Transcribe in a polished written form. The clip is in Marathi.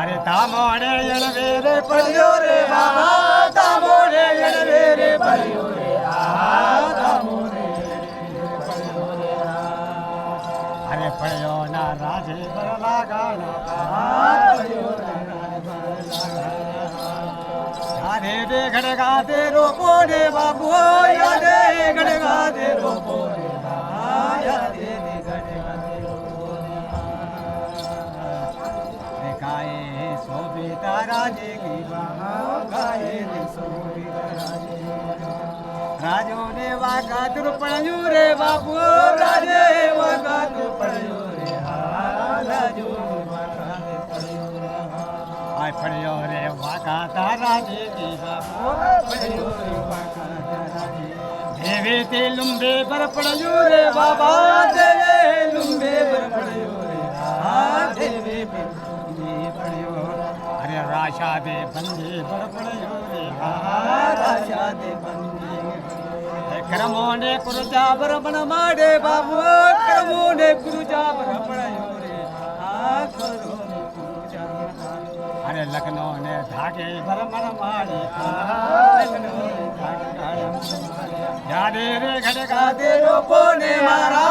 अरे तामोड़े एणवेरे पड़ियो रे बाबा तामोड़े एणवेरे पड़ियो रे तामोड़े पड़ियो रे अरे पड़ियो ना राजे पर लगाना पड़ियो ना यादे दे गड़गा दे रोको रे बाबू यादे गड़गा दे रोको रे यादे दे गड़गा दे रोको रे गाए सोबीता राजे की गाए रे सोबीता राजे राजो ने वागा दुर्पणयू रे बाबू राजे वागा दुर्पणयू रे राजो ने वागा दुर्पणयू रे आय पड़ियो रे वागा राजे की बाबू पड़ियो रे वागा राजे देवे ते लुम्बे पर पड़ियो रे बाबा देवे लुम्बे पर पड़ियो रे देवे पड़ियो अरे राशा दे बंदे पर पड़ियो रे राशा दे बंदे करमो ने कुरुजा बर बन माडे बाबू करमो ने कुरुजा बर पड़ियो रे करो ने कुरुजा अरे लखनऊ ने धागे भर मन मारे लखनऊ ने धागे यादे रे घड़गा दे रोको ने मारा